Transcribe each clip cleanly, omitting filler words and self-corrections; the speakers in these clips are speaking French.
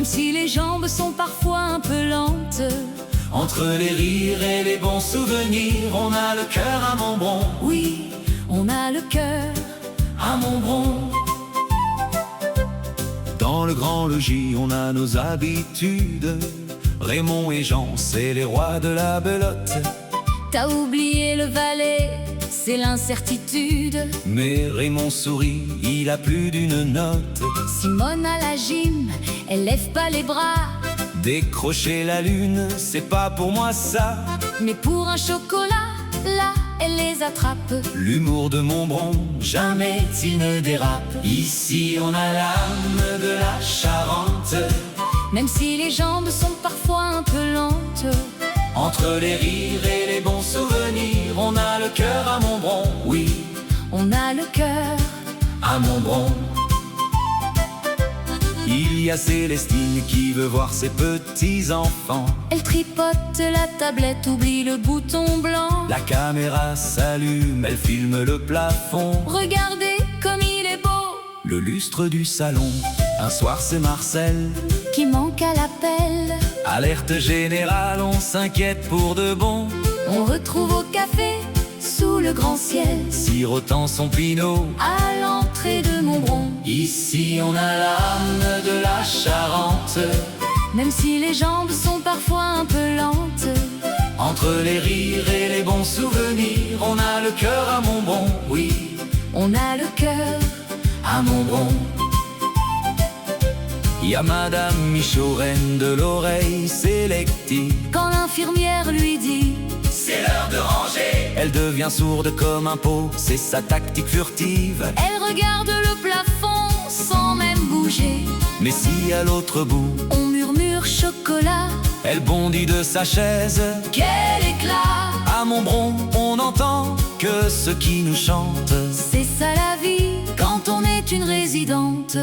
même si les jambes sont parfois un peu lentes. Entre les rires et les bons souvenirs, on a le cœur à Montbron. Oui, on a le cœur à Montbron. Dans le grand logis, on a nos habitudes. Raymond et Jean, c'est les rois de la belote. T'as oublié le valet, c'est l'incertitude. Mais Raymond sourit, il a plus d'une note. Simone à la gym, elle lève pas les bras. Décrocher la lune, c'est pas pour moi ça. Mais pour un chocolat, là, elle les attrape. L'humour de Montbron, jamais il ne dérape. Ici on a l'âme de la Charente, même si les jambes sont parfois un peu lentes. Entre les rires et les bons souvenirs, on a le cœur à Montbron. Oui, on a le cœur à Montbron. Il y a Célestine qui veut voir ses petits-enfants. Elle tripote la tablette, oublie le bouton blanc. La caméra s'allume, elle filme le plafond. Regardez comme il est beau, le lustre du salon. Un soir c'est Marcel qui manque à l'appel. Alerte générale, on s'inquiète pour de bon. On retrouve au café, sous le grand ciel, sirotant son pinot à l'entrée de Montbron. Ici on a l'âme de la Charente, même si les jambes sont parfois un peu lentes. Entre les rires et les bons souvenirs, on a le cœur à Montbron. Oui, on a le cœur à Montbron. Y a Madame Michaud, reine de l'oreille sélective. Quand l'infirmière lui dit c'est l'heure de ranger, elle devient sourde comme un pot, c'est sa tactique furtive. Elle regarde le plafond sans même bouger. Mais si à l'autre bout on murmure chocolat, elle bondit de sa chaise. Quel éclat! À Montbron, on n'entend que ce qui nous chante. C'est ça la vie quand on est une résidente.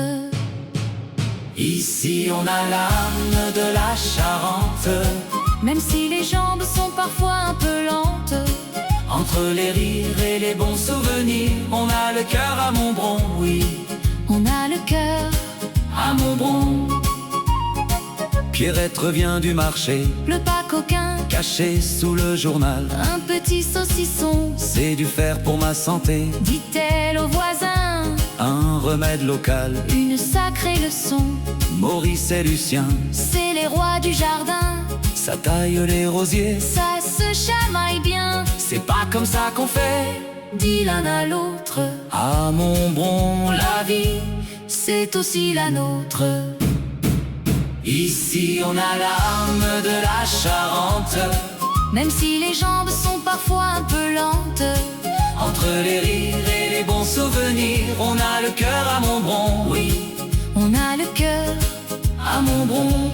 Ici on a l'âme de la Charente, même si les jambes sont parfois un peu lentes. Entre les rires et les bons souvenirs, on a le cœur à Montbron. Oui, on a le cœur à Montbron. Pierrette revient du marché, le pas coquin caché sous le journal. Un petit saucisson, c'est du fer pour ma santé, dit-elle au voisin. Un remède local, une sacrée leçon. Maurice et Lucien, c'est les rois du jardin. Ça taille les rosiers, ça se chamaille bien. C'est pas comme ça qu'on fait, dit l'un à l'autre. À Montbron, la vie, c'est aussi la nôtre. Ici on a l'âme de la Charente, même si les jambes sont parfois un peu lentes. Entre les rires et les bons souvenirs, on a le cœur à Montbron. Oui, on a le cœur à Montbron.